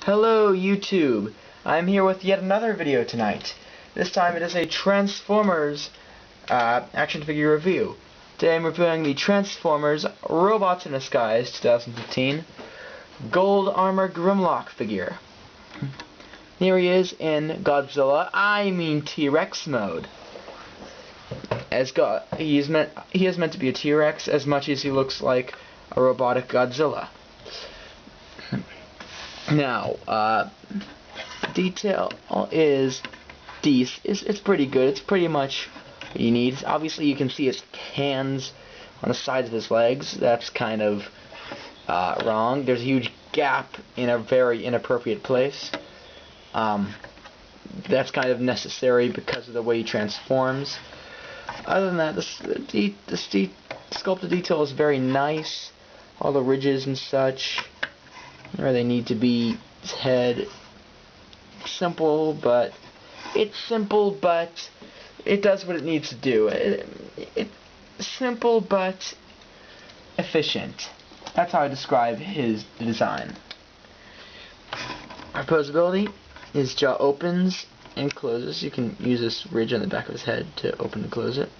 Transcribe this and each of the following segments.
Hello YouTube! I'm here with yet another video tonight. This time it is a Transformers action figure review. Today I'm reviewing the Transformers Robots in Disguise 2015 Gold Armor Grimlock figure. Here he is in Godzilla, I mean T-Rex mode. He is meant to be a T-Rex as much as he looks like a robotic Godzilla. Now, detail is it's pretty good. It's pretty much what you need. Obviously, you can see his hands on the sides of his legs. That's kind of wrong. There's a huge gap in a very inappropriate place. That's kind of necessary because of the way he transforms. Other than that, the sculpted detail is very nice. All the ridges and such, where they need to be. His head, simple, but it does what it needs to do. It's simple but efficient. That's how I describe his design. Posability, his jaw opens and closes. You can use this ridge on the back of his head to open and close it.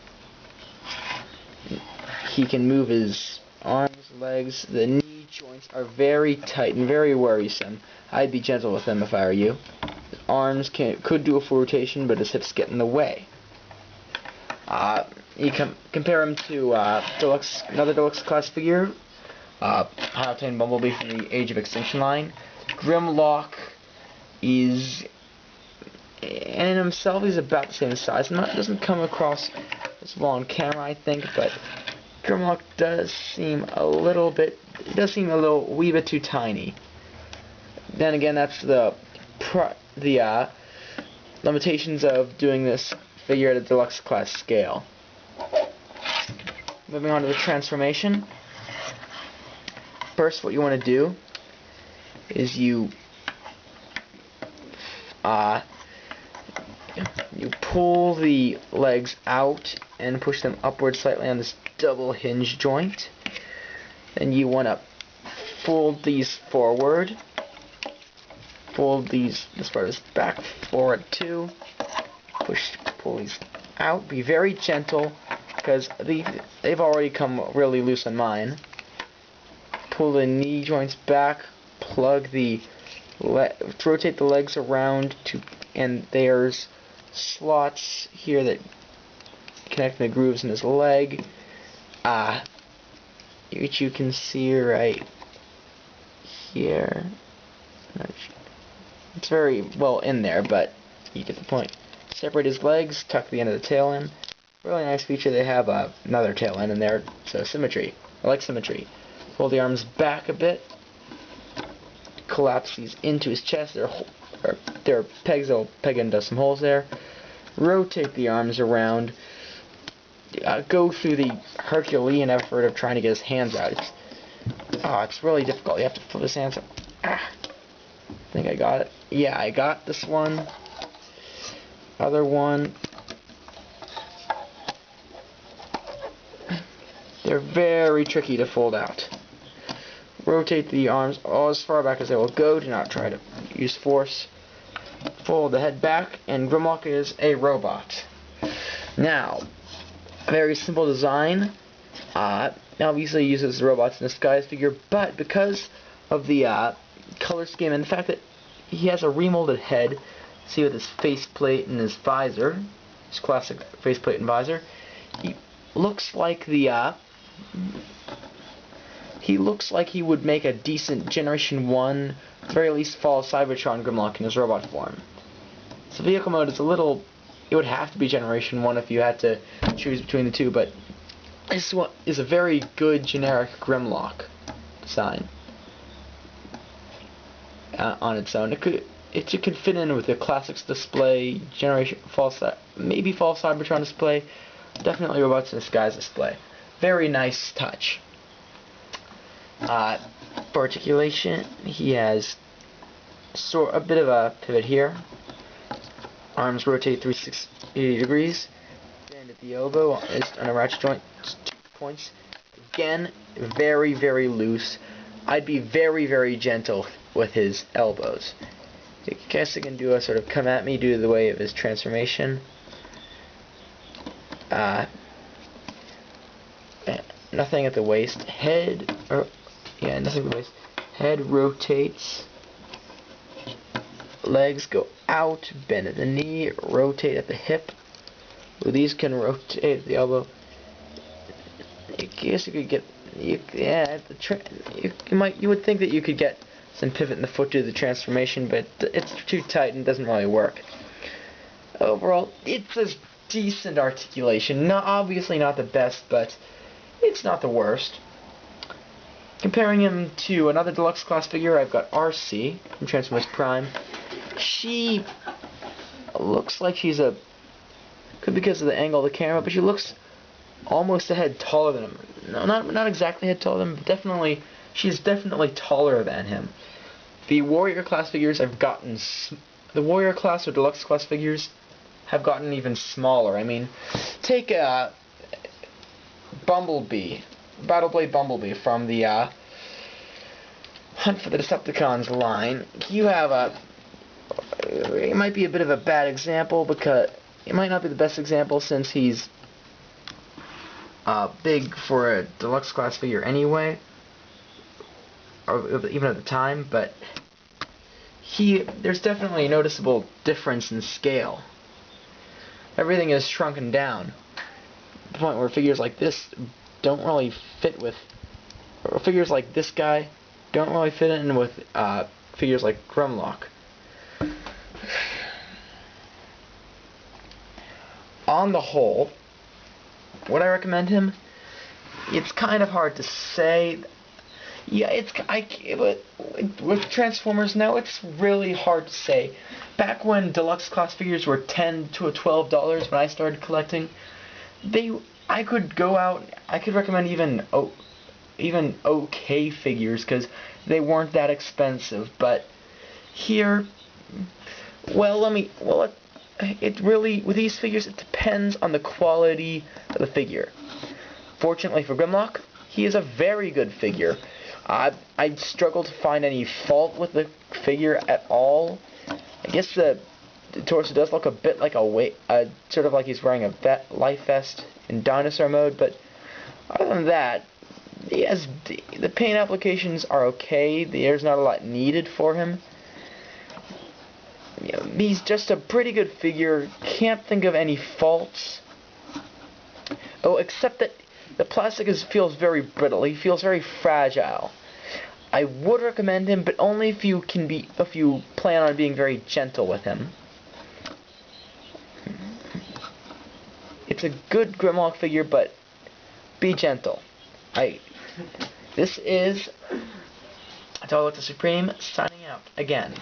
He can move his arms, legs. The knee joints are very tight and very worrisome. I'd be gentle with them if I were you. His arms could do a full rotation, but his hips get in the way. You compare him to another deluxe class figure, High-Octane Bumblebee from the Age of Extinction line. Grimlock is, and in himself, he's about the same size. Doesn't come across as well on camera, I think, but Grimlock does seem a wee bit too tiny. Then again, that's the limitations of doing this figure at a deluxe class scale. Moving on to the transformation. First, what you want to do is you pull the legs out and push them upward slightly on this double hinge joint. Then you want to fold these forward. Fold this part is back forward too. Pull these out. Be very gentle because they've already come really loose on mine. Pull the knee joints back. Rotate the legs around and there's slots here that connect the grooves in his leg. Which you can see right here. It's very well in there, but you get the point. Separate his legs, tuck the end of the tail in. Really nice feature, they have another tail end in there, so symmetry. I like symmetry. Pull the arms back a bit. Collapse these into his chest. There are pegs that will peg into some holes there. Rotate the arms around. Go through the Herculean effort of trying to get his hands out. It's really difficult. You have to flip his hands up. I think I got it. Yeah, I got this one. Other one. They're very tricky to fold out. Rotate the arms as far back as they will go. Do not try to use force. Fold the head back, and Grimlock is a robot. Now, a very simple design. Obviously uses robots in disguise figure, but because of the color scheme and the fact that he has a remolded head, see with his faceplate and his visor, his classic faceplate and visor, he looks like he would make a decent Generation 1, at the very least Fall of Cybertron Grimlock in his robot form. So vehicle mode is it would have to be Generation 1 if you had to choose between the two, but this one is a very good generic Grimlock design on its own. It could fit in with the Classics display, maybe Fall of Cybertron display, definitely Robots in Disguise display. Very nice touch. For articulation, he has a bit of a pivot here. Arms rotate 360 degrees. Bend at the elbow on a ratchet joint. 2 points. Again, very, very loose. I'd be very, very gentle with his elbows. I guess he can do a sort of come at me due to the way of his transformation. Nothing at the waist. Head, nothing at the waist. Head rotates. Legs go out, bend at the knee, rotate at the hip. Well, these can rotate at the elbow. I guess you could get, you would think that you could get some pivot in the foot due to the transformation, but it's too tight and doesn't really work. Overall, it's a decent articulation. Obviously not the best, but it's not the worst. Comparing him to another deluxe class figure, I've got RC from Transformers Prime. She looks like she's could be because of the angle of the camera, but she looks almost a head taller than him. No, not exactly a head taller than him, but definitely, she's definitely taller than him. The Warrior class figures have gotten, the Warrior class or deluxe class figures have gotten even smaller. I mean, take Bumblebee, Battleblade Bumblebee from the Hunt for the Decepticons line. You have it might be a bit of a bad example because it might not be the best example since he's big for a deluxe class figure anyway, or even at the time, but there's definitely a noticeable difference in scale. Everything is shrunken down to the point where figures like this don't really fit with, or figures like this guy don't really fit in with figures like Grimlock. On the whole, would I recommend him? It's kind of hard to say. Yeah, but with Transformers now, it's really hard to say. Back when deluxe class figures were $10 to $12 when I started collecting, I could go out. I could recommend even okay figures because they weren't that expensive. But here, it really, with these figures, it depends on the quality of the figure. Fortunately for Grimlock, he is a very good figure. I struggled to find any fault with the figure at all. I guess the torso does look a bit like sort of like he's wearing a life vest in dinosaur mode, but other than that, the paint applications are okay. There's not a lot needed for him. He's just a pretty good figure. Can't think of any faults. Oh, except that the plastic feels very brittle. He feels very fragile. I would recommend him, but only if you plan on being very gentle with him. It's a good Grimlock figure, but be gentle. This is Autolux the Supreme signing out again.